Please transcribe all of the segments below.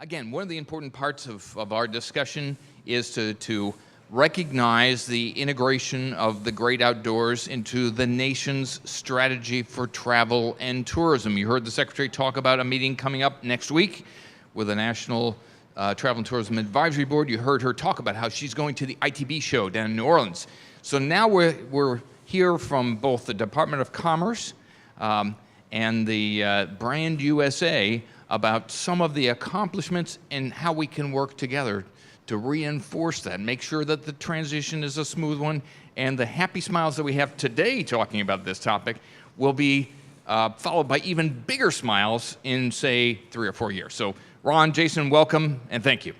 Again, one of the important parts of our discussion is to recognize the integration of the great outdoors into the nation's strategy for travel and tourism. You heard the Secretary talk about a meeting coming up next week with the National Travel and Tourism Advisory Board. You heard her talk about how she's going to the ITB show down in New Orleans. So now we're here from both the Department of Commerce and the Brand USA about some of the accomplishments and how we can work together to reinforce that, make sure that the transition is a smooth one, and the happy smiles that we have today talking about this topic will be followed by even bigger smiles in, say, 3 or 4 years. So, Ron, Jason, welcome, and thank you.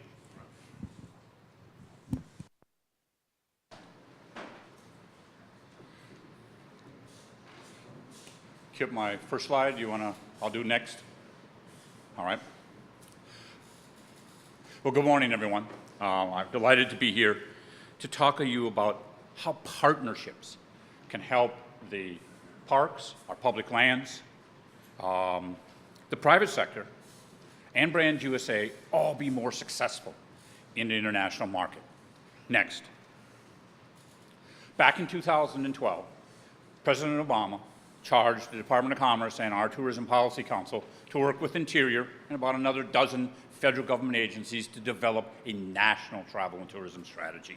Kip, my first slide, I'll do next. All right. Well, good morning, everyone. I'm delighted to be here to talk to you about how partnerships can help the parks, our public lands, the private sector, and Brand USA all be more successful in the international market. Next. Back in 2012, President Obama charged the Department of Commerce and our Tourism Policy Council to work with Interior and about another dozen federal government agencies to develop a national travel and tourism strategy.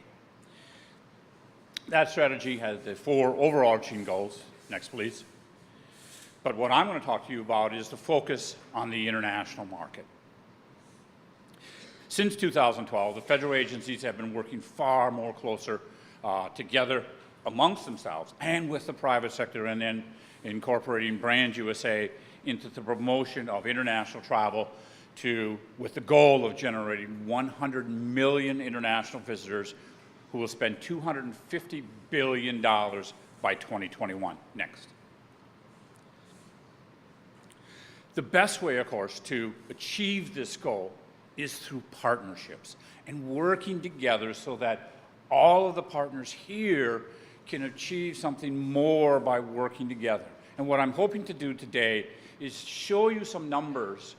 That strategy has the 4 overarching goals. Next, please. But what I'm going to talk to you about is the focus on the international market. Since 2012, the federal agencies have been working far more closer together amongst themselves and with the private sector, and then incorporating Brand USA into the promotion of international travel with the goal of generating 100 million international visitors who will spend $250 billion by 2021. Next. The best way, of course, to achieve this goal is through partnerships and working together so that all of the partners here can achieve something more by working together. And what I'm hoping to do today is show you some numbers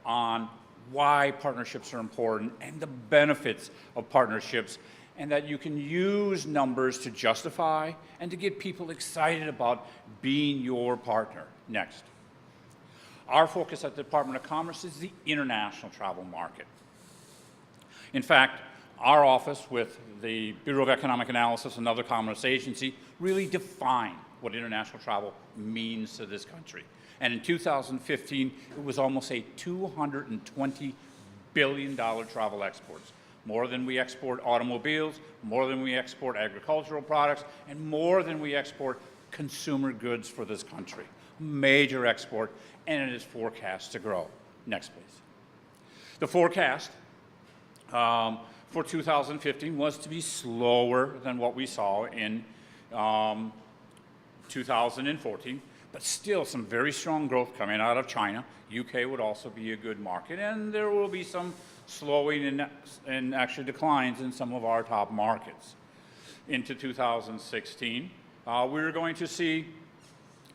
on why partnerships are important and the benefits of partnerships, and that you can use numbers to justify and to get people excited about being your partner. Next. Our focus at the Department of Commerce is the international travel market. In fact, our office with the Bureau of Economic Analysis, another commerce agency, really define what international travel means to this country. And in 2015, it was almost a $220 billion travel exports, more than we export automobiles, more than we export agricultural products, and more than we export consumer goods for this country. Major export, and it is forecast to grow. Next, please. The forecast for 2015 was to be slower than what we saw in 2014, but still some very strong growth coming out of China. UK would also be a good market, and there will be some slowing and actually declines in some of our top markets. Into 2016, we're going to see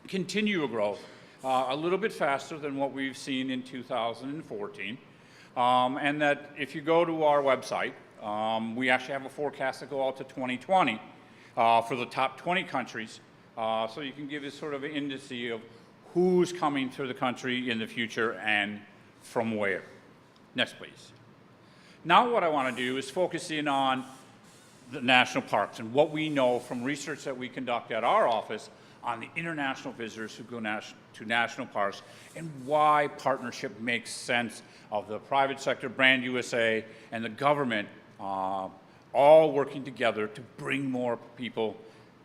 continual growth, a little bit faster than what we've seen in 2014. And that if you go to our website, we actually have a forecast to go out to 2020 for the top 20 countries. So you can give us sort of an indice of who's coming to the country in the future and from where. Next, please. Now what I want to do is focus in on the national parks and what we know from research that we conduct at our office on the international visitors who go to national parks and why partnership makes sense of the private sector, Brand USA, and the government all working together to bring more people,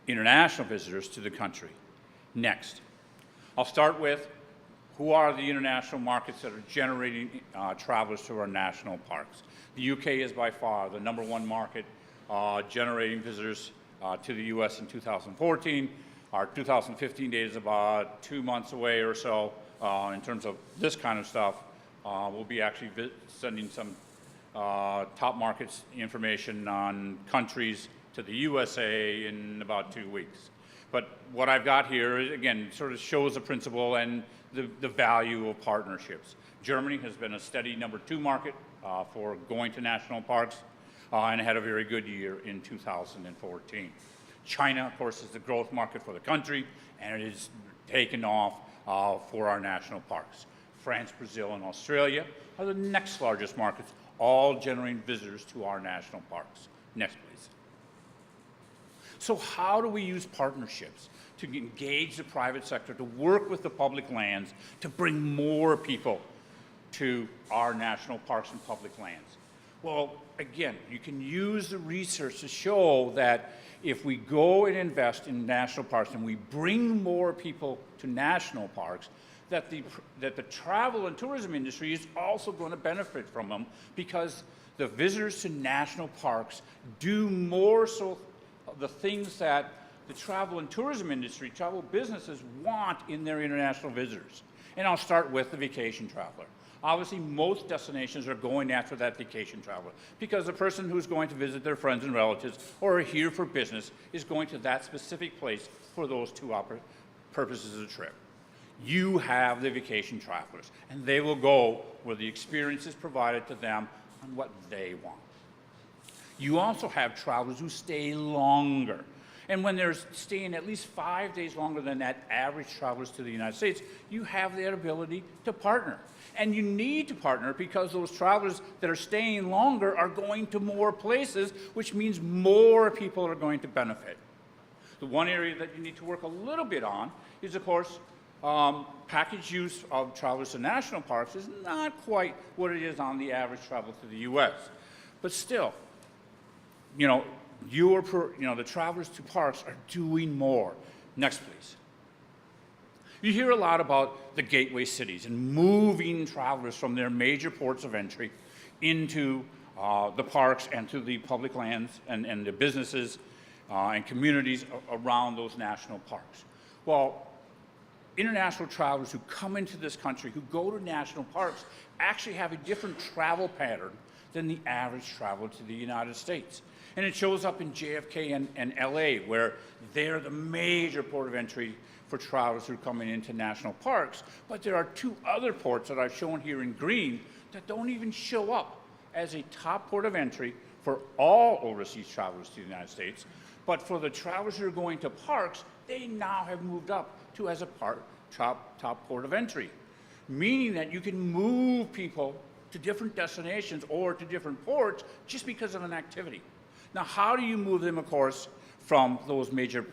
international visitors, to the country. Next, I'll start with who are the international markets that are generating travelers to our national parks. The UK is by far the #1 market generating visitors to the US in 2014. Our 2015 data is about 2 months away or so in terms of this kind of stuff. We'll be actually sending some top markets information on countries to the USA in about 2 weeks. But what I've got here, again, sort of shows the principle and the value of partnerships. Germany has been a steady #2 market for going to national parks and had a very good year in 2014. China, of course, is the growth market for the country, and it is taken off for our national parks. France, Brazil, and Australia are the next largest markets, all generating visitors to our national parks. Next, please. So how do we use partnerships to engage the private sector, to work with the public lands, to bring more people to our national parks and public lands? Well, again, you can use the research to show that if we go and invest in national parks and we bring more people to national parks, that the travel and tourism industry is also going to benefit from them, because the visitors to national parks do more so the things that the travel and tourism industry, travel businesses want in their international visitors. And I'll start with the vacation traveler. Obviously, most destinations are going after that vacation traveler because the person who's going to visit their friends and relatives or are here for business is going to that specific place for those two purposes of the trip. You have the vacation travelers, and they will go where the experience is provided to them on what they want. You also have travelers who stay longer. And when they're staying at least 5 days longer than that average travelers to the United States, you have that ability to partner. And you need to partner because those travelers that are staying longer are going to more places, which means more people are going to benefit. The one area that you need to work a little bit on is, of course, package use of travelers to national parks is not quite what it is on the average travel to the U.S. But still, the travelers to parks are doing more. Next, please. You hear a lot about the gateway cities and moving travelers from their major ports of entry into the parks and to the public lands and the businesses and communities around those national parks. Well, international travelers who come into this country, who go to national parks, actually have a different travel pattern than the average traveler to the United States. And it shows up in JFK and LA, where they're the major port of entry for travelers who are coming into national parks. But there are two other ports that I've shown here in green that don't even show up as a top port of entry for all overseas travelers to the United States. But for the travelers who are going to parks, they now have moved up to as a top port of entry, meaning that you can move people to different destinations or to different ports just because of an activity. Now, how do you move them, of course, from those major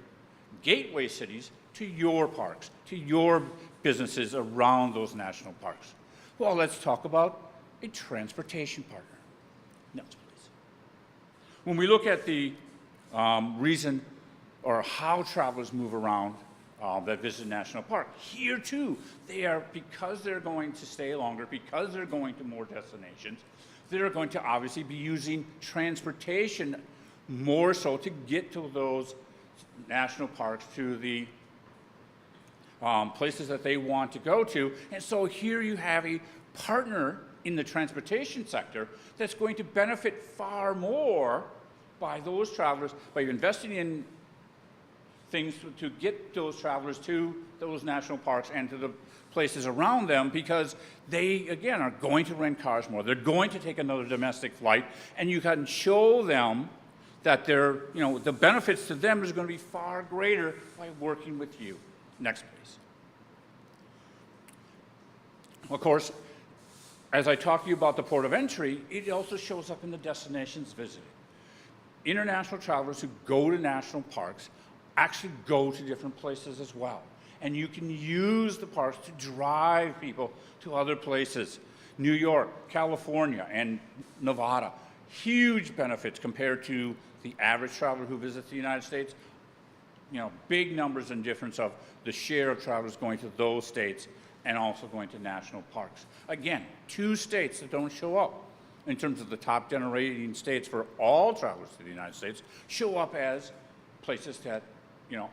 gateway cities to your parks, to your businesses around those national parks? Well, let's talk about a transportation partner. Next, please. When we look at the reason or how travelers move around that visit national park, here too, because they're going to stay longer, because they're going to more destinations, they're going to obviously be using transportation more so to get to those national parks, to the places that they want to go to. And so here you have a partner in the transportation sector that's going to benefit far more by those travelers, by investing in things to get those travelers to those national parks and to the places around them, because they, again, are going to rent cars more. They're going to take another domestic flight, and you can show them that the benefits to them is going to be far greater by working with you. Next, please. Of course, as I talk to you about the port of entry, it also shows up in the destinations visited. International travelers who go to national parks actually go to different places as well. And you can use the parks to drive people to other places. New York, California, and Nevada, huge benefits compared to the average traveler who visits the United States. Big numbers in difference of the share of travelers going to those states and also going to national parks. Again, two states that don't show up in terms of the top generating states for all travelers to the United States show up as places that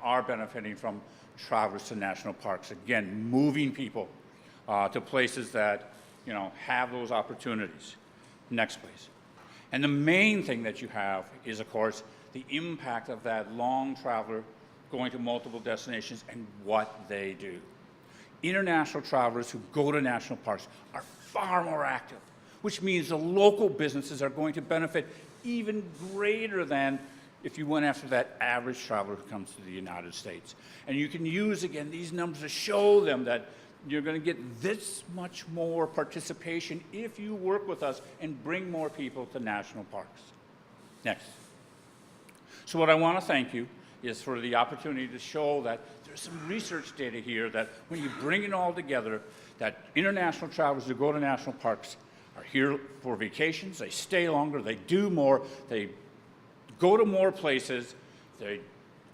are benefiting from travelers to national parks. Again, moving people to places that have those opportunities. Next, please. And the main thing that you have is, of course, the impact of that long traveler going to multiple destinations and what they do. International travelers who go to national parks are far more active, which means the local businesses are going to benefit even greater than if you went after that average traveler who comes to the United States. And you can use, again, these numbers to show them that you're going to get this much more participation if you work with us and bring more people to national parks. Next. So what I want to thank you is for the opportunity to show that there's some research data here that when you bring it all together, that international travelers who go to national parks are here for vacations, they stay longer, they do more, they go to more places, they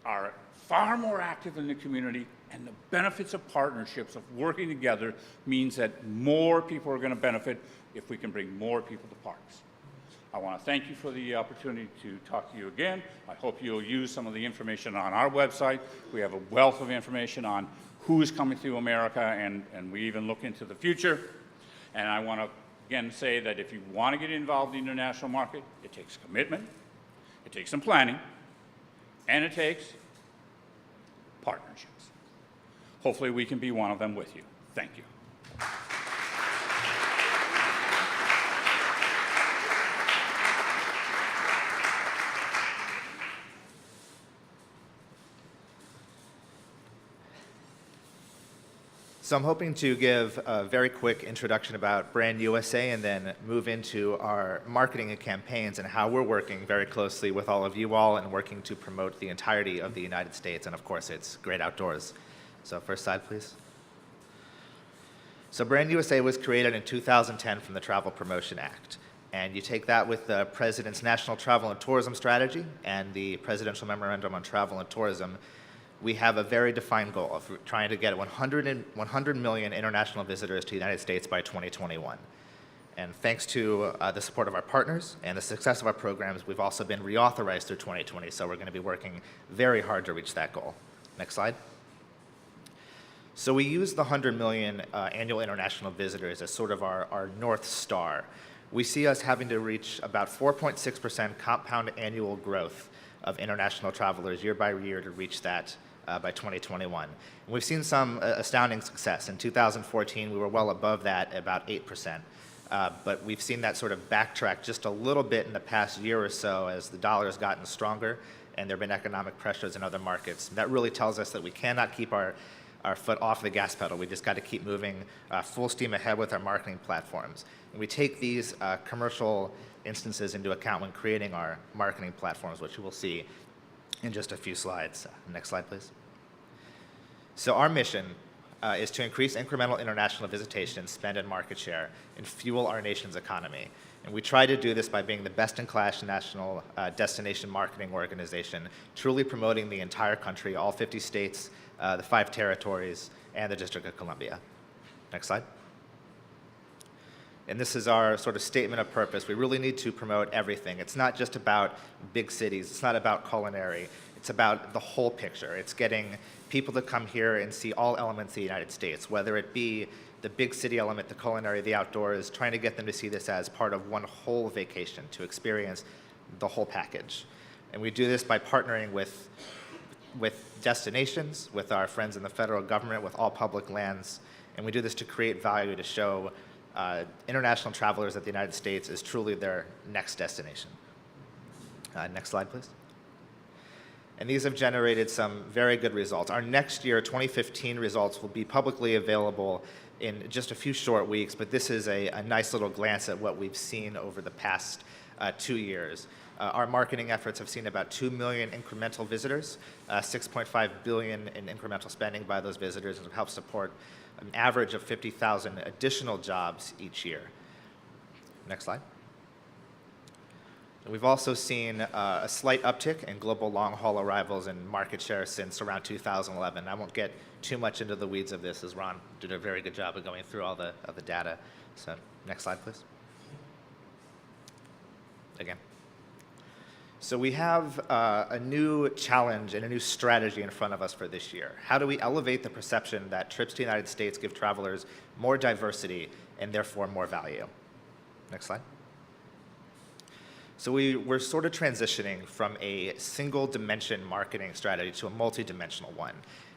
are far more active in the community, and the benefits of partnerships, of working together, means that more people are going to benefit if we can bring more people to parks. I want to thank you for the opportunity to talk to you again. I hope you'll use some of the information on our website. We have a wealth of information on who's coming to America, and we even look into the future. And I want to again say that if you want to get involved in the international market, it takes commitment, it takes some planning, and it takes partnerships. Hopefully we can be one of them with you. Thank you. So I'm hoping to give a very quick introduction about Brand USA and then move into our marketing and campaigns and how we're working very closely with all of you all and working to promote the entirety of the United States and, of course, its great outdoors. So first slide, please. So Brand USA was created in 2010 from the Travel Promotion Act. And you take that with the President's National Travel and Tourism Strategy and the Presidential Memorandum on Travel and Tourism. We have a very defined goal of trying to get 100 million international visitors to the United States by 2021. And thanks to the support of our partners and the success of our programs, we've also been reauthorized through 2020, so we're going to be working very hard to reach that goal. Next slide. So we use the 100 million annual international visitors as sort of our North Star. We see us having to reach about 4.6% compound annual growth of international travelers year by year to reach that by 2021. And we've seen some astounding success. In 2014, we were well above that, about 8%. But we've seen that sort of backtrack just a little bit in the past year or so as the dollar has gotten stronger and there have been economic pressures in other markets. That really tells us that we cannot keep our foot off the gas pedal. We just got to keep moving full steam ahead with our marketing platforms. And we take these commercial instances into account when creating our marketing platforms, which you will see in just a few slides. Next slide, please. So our mission is to increase incremental international visitation, spend, and market share, and fuel our nation's economy. And we try to do this by being the best-in-class national destination marketing organization, truly promoting the entire country, all 50 states, the 5 territories, and the District of Columbia. Next slide. And this is our sort of statement of purpose. We really need to promote everything. It's not just about big cities. It's not about culinary. It's about the whole picture. It's getting people to come here and see all elements of the United States, whether it be the big city element, the culinary, the outdoors, trying to get them to see this as part of one whole vacation, to experience the whole package. And we do this by partnering with destinations, with our friends in the federal government, with all public lands. And we do this to create value, to show international travelers that the United States is truly their next destination. Next slide, please. And these have generated some very good results. Our next year, 2015 results will be publicly available in just a few short weeks, but this is a nice little glance at what we've seen over the past 2 years. Our marketing efforts have seen about 2 million incremental visitors, 6.5 billion in incremental spending by those visitors, and have helped support an average of 50,000 additional jobs each year. Next slide. We've also seen a slight uptick in global long-haul arrivals and market share since around 2011. I won't get too much into the weeds of this, as Ron did a very good job of going through all the data. So next slide, please. Again. So we have a new challenge and a new strategy in front of us for this year. How do we elevate the perception that trips to the United States give travelers more diversity and therefore more value? Next slide. So we're sort of transitioning from a single dimension marketing strategy to a multi-dimensional one.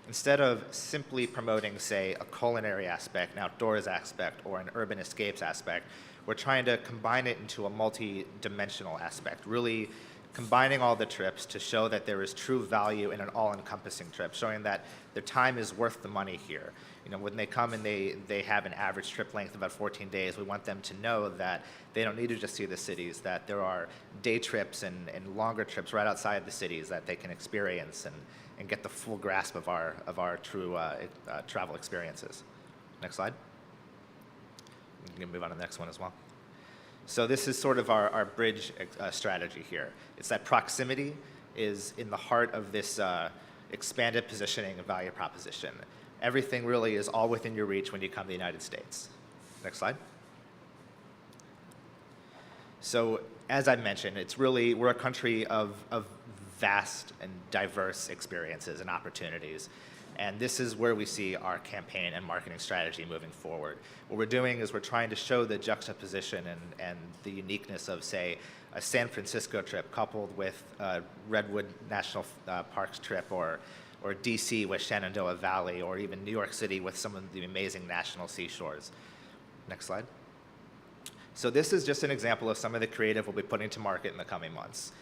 Instead of simply promoting, say, a culinary aspect, an outdoors aspect, or an urban escapes aspect, we're trying to combine it into a multi-dimensional aspect, really combining all the trips to show that there is true value in an all-encompassing trip, showing that their time is worth the money here. You know, when they come and they have an average trip length of about 14 days, we want them to know that they don't need to just see the cities, that there are day trips and longer trips right outside the cities that they can experience and get the full grasp of our true travel experiences. Next slide. You can move on to the next one as well. So this is sort of our bridge strategy here. It's that proximity is in the heart of this expanded positioning and value proposition. Everything really is all within your reach when you come to the United States. Next slide. So as I mentioned, we're a country of vast and diverse experiences and opportunities. And this is where we see our campaign and marketing strategy moving forward. What we're doing is we're trying to show the juxtaposition and the uniqueness of, say, a San Francisco trip coupled with a Redwood National Parks trip, or DC with Shenandoah Valley, or even New York City with some of the amazing national seashores. Next slide. So this is just an example of some of the creative we'll be putting to market in the coming months.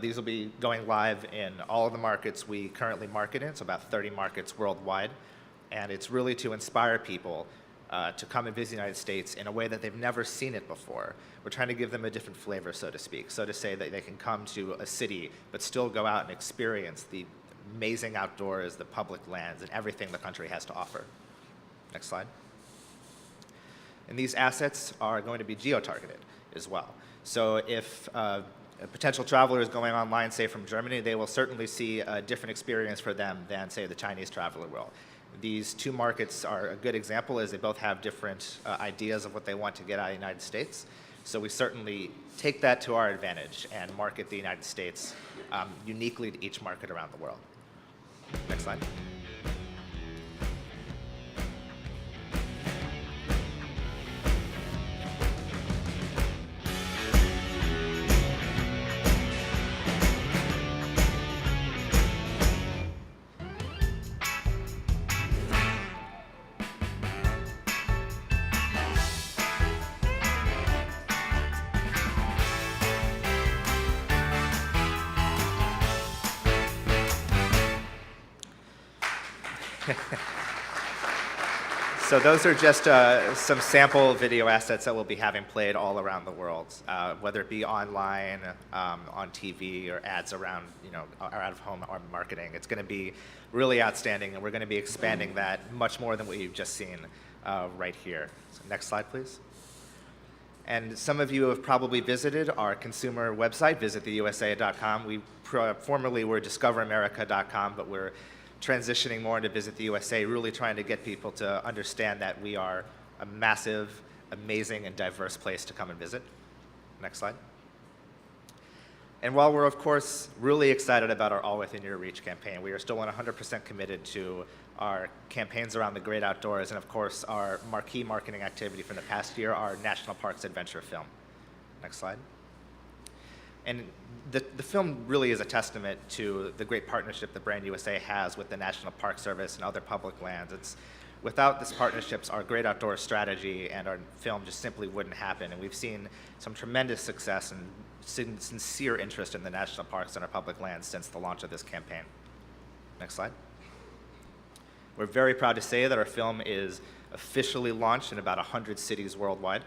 These will be going live in all of the markets we currently market in, so about 30 markets worldwide. And it's really to inspire people to come and visit the United States in a way that they've never seen it before. We're trying to give them a different flavor, so to speak. So to say that they can come to a city, but still go out and experience the amazing outdoors, the public lands, and everything the country has to offer. Next slide. And these assets are going to be geo-targeted as well. So if a potential traveler is going online, say from Germany, they will certainly see a different experience for them than, say, the Chinese traveler will. These two markets are a good example, as they both have different ideas of what they want to get out of the United States. So we certainly take that to our advantage and market the United States uniquely to each market around the world. Next slide. So those are just some sample video assets that we'll be having played all around the world, whether it be online, on TV, or ads around, our out-of-home marketing. It's going to be really outstanding, and we're going to be expanding that much more than what you've just seen right here. So next slide, please. And some of you have probably visited our consumer website, visittheusa.com. We formerly were discoveramerica.com, but we're transitioning more into Visit the USA, really trying to get people to understand that we are a massive, amazing, and diverse place to come and visit. Next slide. And while we're, of course, really excited about our All Within Your Reach campaign, we are still 100% committed to our campaigns around the great outdoors, and of course, our marquee marketing activity from the past year, our National Parks Adventure film. Next slide. And the film really is a testament to the great partnership that Brand USA has with the National Park Service and other public lands. Without this partnerships, our great outdoor strategy and our film just simply wouldn't happen. And we've seen some tremendous success and sincere interest in the national parks and our public lands since the launch of this campaign. Next slide. We're very proud to say that our film is officially launched in about 100 cities worldwide.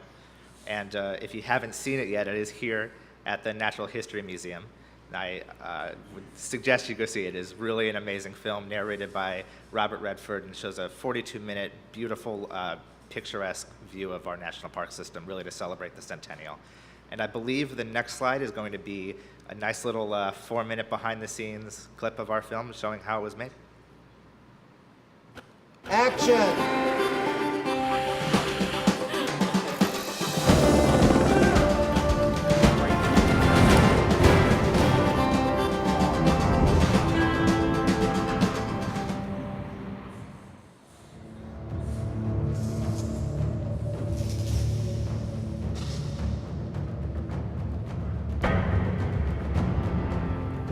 And if you haven't seen it yet, it is here at the Natural History Museum. I would suggest you go see it. It is really an amazing film narrated by Robert Redford and shows a 42-minute, beautiful, picturesque view of our national park system, really to celebrate the centennial. And I believe the next slide is going to be a nice little 4-minute behind-the-scenes clip of our film showing how it was made. Action!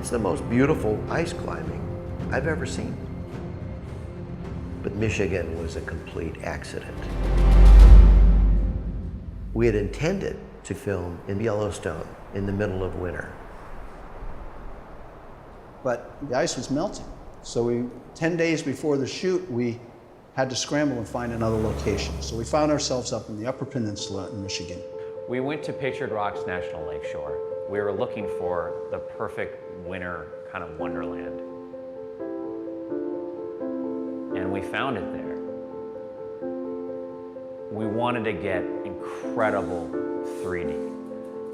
It's the most beautiful ice climbing I've ever seen. But Michigan was a complete accident. We had intended to film in Yellowstone in the middle of winter. But the ice was melting. So 10 days before the shoot, we had to scramble and find another location. So we found ourselves up in the Upper Peninsula in Michigan. We went to Pictured Rocks National Lakeshore. We were looking for the perfect winter kind of wonderland. And we found it there. We wanted to get incredible 3D.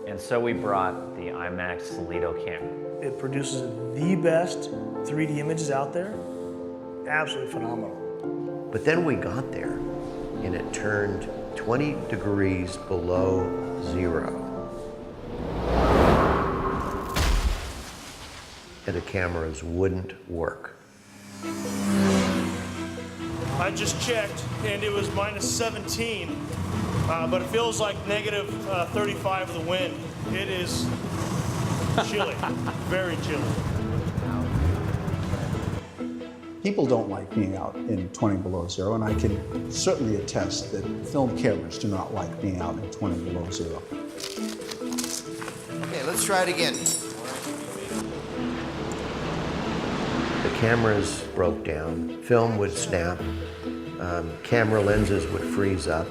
And so we brought the IMAX Solido camera. It produces the best 3D images out there. Absolutely phenomenal. But then we got there, and it turned 20 degrees below zero. And the cameras wouldn't work. I just checked, and it was -17, but it feels like -35 of the wind. It is chilly, very chilly. People don't like being out in 20 below zero, and I can certainly attest that film cameras do not like being out in 20 below zero. Okay, let's try it again. The cameras broke down, film would snap, camera lenses would freeze up.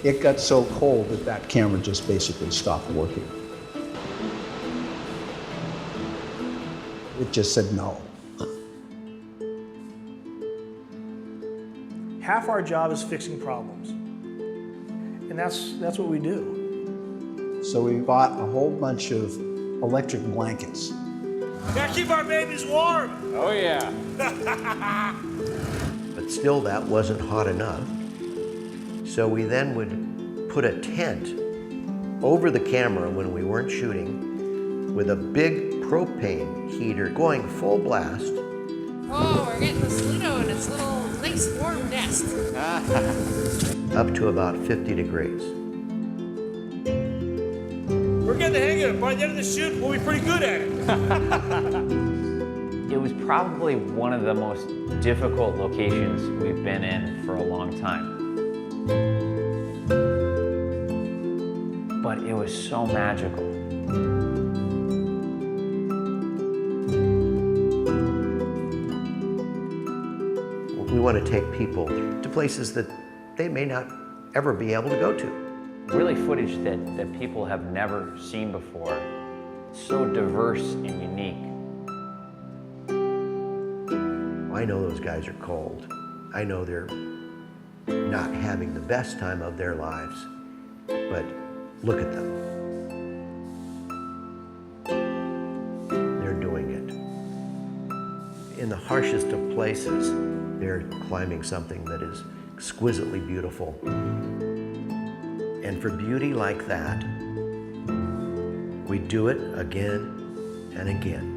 It got so cold that that camera just basically stopped working. It just said no. Half our job is fixing problems, and that's what we do. So we bought a whole bunch of electric blankets. Gotta keep our babies warm. Oh, yeah. But still, that wasn't hot enough. So we then would put a tent over the camera when we weren't shooting with a big propane heater going full blast. Oh, we're getting the Solido in its little nice warm nest. Up to about 50 degrees. We're getting the hang of it. By the end of the shoot, we'll be pretty good at it. It was probably one of the most difficult locations we've been in for a long time. But it was so magical. We want to take people to places that they may not ever be able to go to. Really footage that people have never seen before. So diverse and unique. I know those guys are cold. I know they're not having the best time of their lives, but look at them. They're doing it. In the harshest of places, they're climbing something that is exquisitely beautiful. And for beauty like that, we do it again and again.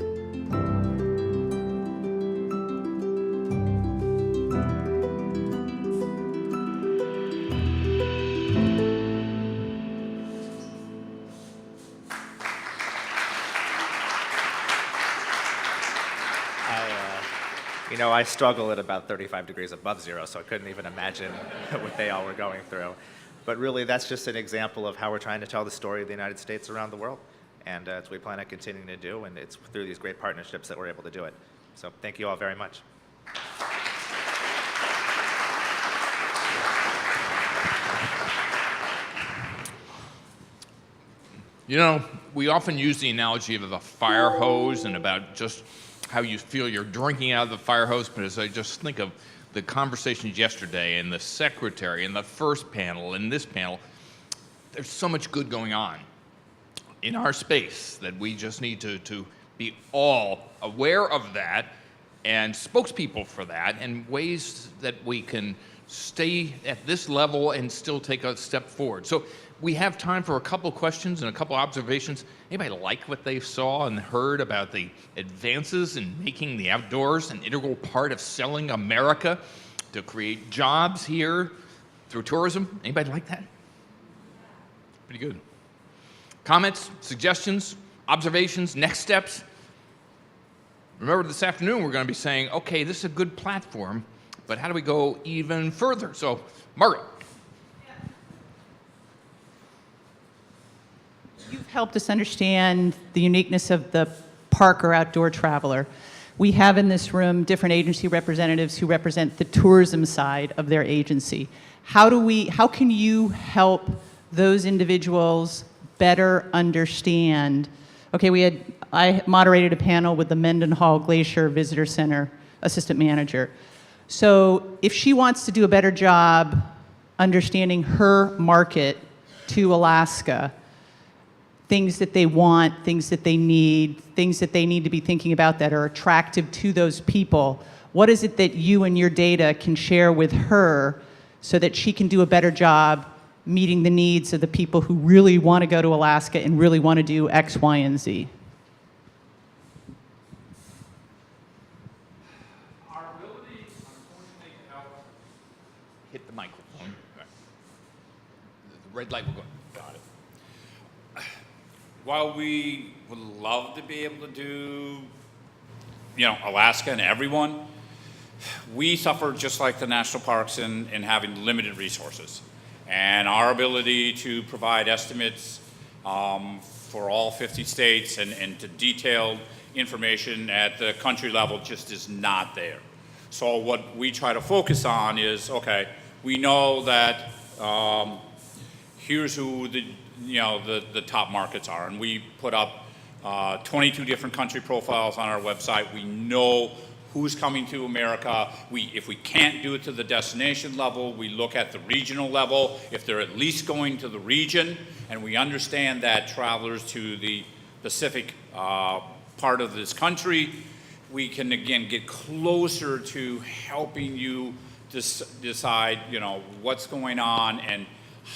I struggle at about 35 degrees above zero, so I couldn't even imagine what they all were going through. But really, that's just an example of how we're trying to tell the story of the United States around the world. And it's what we plan on continuing to do, and it's through these great partnerships that we're able to do it. So thank you all very much. You know, we often use the analogy of the fire hose and about just how you feel you're drinking out of the fire hose, but as I just think of the conversations yesterday and the secretary and the first panel and this panel, there's so much good going on in our space that we just need to be all aware of that and spokespeople for that and ways that we can stay at this level and still take a step forward. So we have time for a couple questions and a couple observations. Anybody like what they saw and heard about the advances in making the outdoors an integral part of selling America to create jobs here through tourism? Anybody like that? Pretty good. Comments, suggestions, observations, next steps? Remember, this afternoon we're going to be saying, okay, this is a good platform, but how do we go even further? So, Margaret. You've helped us understand the uniqueness of the park or outdoor traveler. We have in this room different agency representatives who represent the tourism side of their agency. How can you help those individuals better understand? Okay, I moderated a panel with the Mendenhall Glacier Visitor Center assistant manager. So if she wants to do a better job understanding her market to Alaska, things that they want, things that they need to be thinking about that are attractive to those people, what is it that you and your data can share with her so that she can do a better job meeting the needs of the people who really want to go to Alaska and really want to do X, Y, and Z? Our ability, unfortunately, to help hit the microphone. Right. The red light will go. Got it. While we would love to be able to do, Alaska and everyone, we suffer just like the national parks in having limited resources. And our ability to provide estimates for all 50 states and to detailed information at the country level just is not there. So what we try to focus on is, okay, we know that here's who the top markets are, and we put up 22 different country profiles on our website. We know who's coming to America. If we can't do it to the destination level, we look at the regional level, if they're at least going to the region, and we understand that travelers to the Pacific part of this country, we can again get closer to helping you decide, what's going on and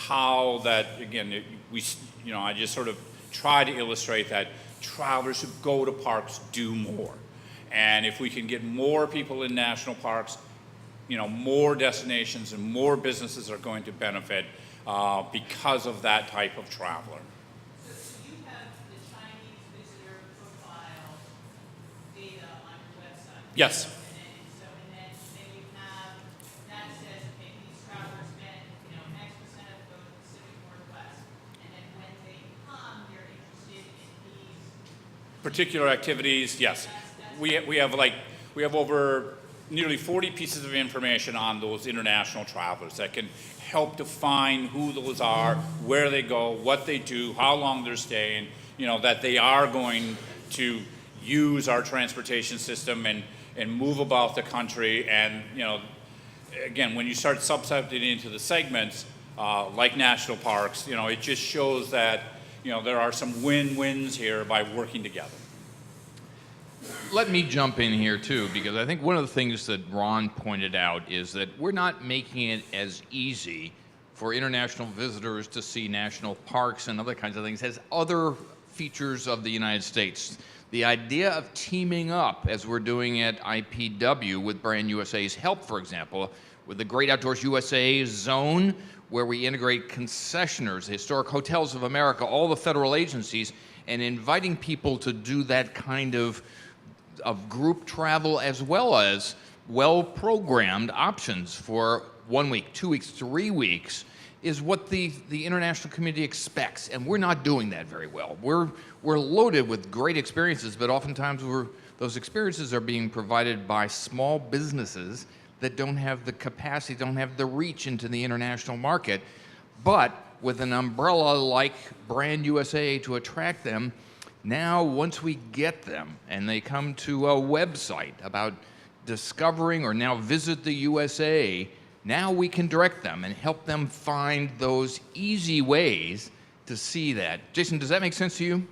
how that, again, I just sort of try to illustrate that travelers who go to parks do more. And if we can get more people in national parks, more destinations and more businesses are going to benefit because of that type of traveler. So you have the Chinese visitor profile data on your website? Yes. And then you have, that says, okay, these travelers spend, X% of go to the Pacific Northwest. And then when they come, they're interested in these Particular activities, yes. We have over nearly 40 pieces of information on those international travelers that can help define who those are, where they go, what they do, how long they're staying, that they are going to use our transportation system and move about the country. And, again, when you start subsetting into the segments, like national parks, it just shows that, there are some win-wins here by working together. Let me jump in here too, because I think one of the things that Ron pointed out is that we're not making it as easy for international visitors to see national parks and other kinds of things as other features of the United States. The idea of teaming up, as we're doing at IPW with Brand USA's help, for example, with the Great Outdoors USA zone, where we integrate concessioners, the Historic Hotels of America, all the federal agencies, and inviting people to do that kind of group travel, as well as well-programmed options for 1 week, 2 weeks, 3 weeks, is what the international community expects, and we're not doing that very well. We're loaded with great experiences, but oftentimes those experiences are being provided by small businesses that don't have the capacity, don't have the reach into the international market, but with an umbrella like Brand USA to attract them. Now, once we get them and they come to a website about discovering or now visit the USA, now we can direct them and help them find those easy ways to see that. Jason, does that make sense to you?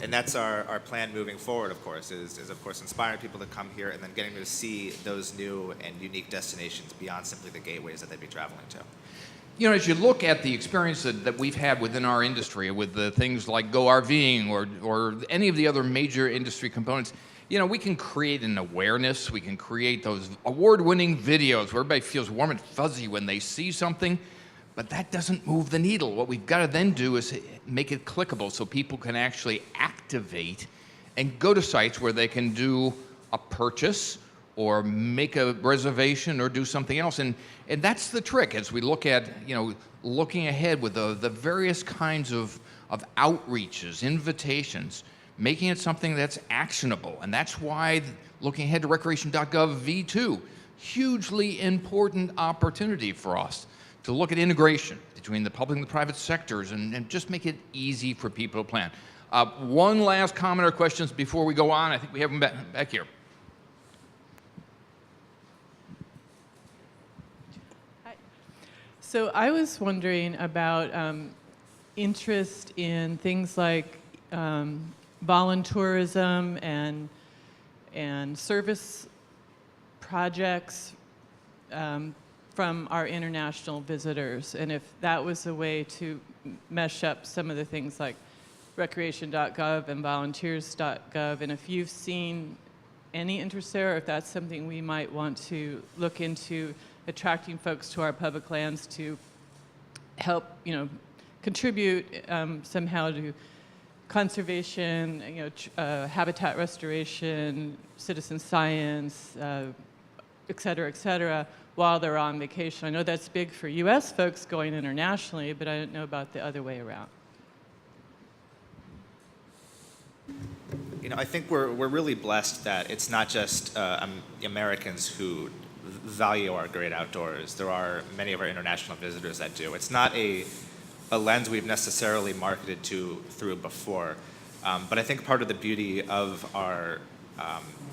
And that's our plan moving forward, of course, is of course inspiring people to come here and then getting to see those new and unique destinations beyond simply the gateways that they'd be traveling to. As you look at the experience that we've had within our industry with the things like Go RVing or any of the other major industry components, we can create an awareness. We can create those award-winning videos where everybody feels warm and fuzzy when they see something. But that doesn't move the needle. What we've got to then do is make it clickable so people can actually activate and go to sites where they can do a purchase or make a reservation or do something else. And that's the trick as we look at, looking ahead with the various kinds of outreaches, invitations, making it something that's actionable. And that's why looking ahead to recreation.gov V2, hugely important opportunity for us to look at integration between the public and the private sectors and just make it easy for people to plan. One last comment or questions before we go on. I think we have them back here. So I was wondering about interest in things like voluntourism and service projects from our international visitors, and if that was a way to mesh up some of the things like recreation.gov and volunteers.gov, and if you've seen any interest there, or if that's something we might want to look into, attracting folks to our public lands to help, contribute somehow to conservation, habitat restoration, citizen science, et cetera, while they're on vacation. I know that's big for U.S. folks going internationally, but I don't know about the other way around. I think we're really blessed that it's not just Americans who value our great outdoors. There are many of our international visitors that do. It's not a lens we've necessarily marketed through before, but I think part of the beauty of our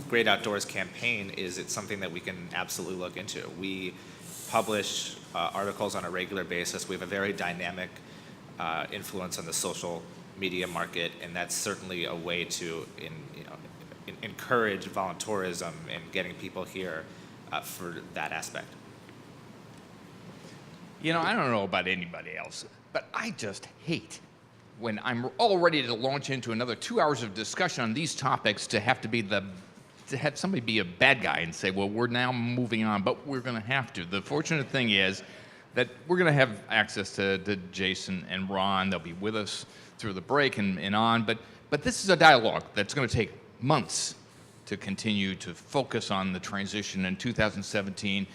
Great Outdoors campaign is it's something that we can absolutely look into. We publish articles on a regular basis. We have a very dynamic influence on the social media market, and that's certainly a way to encourage voluntourism and getting people here for that aspect. I don't know about anybody else, but I just hate when I'm all ready to launch into another 2 hours of discussion on these topics to have somebody be a bad guy and say, well, we're now moving on, but we're going to have to. The fortunate thing is that we're going to have access to Jason and Ron. They'll be with us through the break and on, but this is a dialogue that's going to take months to continue to focus on the transition in 2017.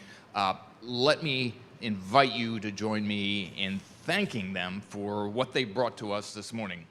Let me invite you to join me in thanking them for what they brought to us this morning.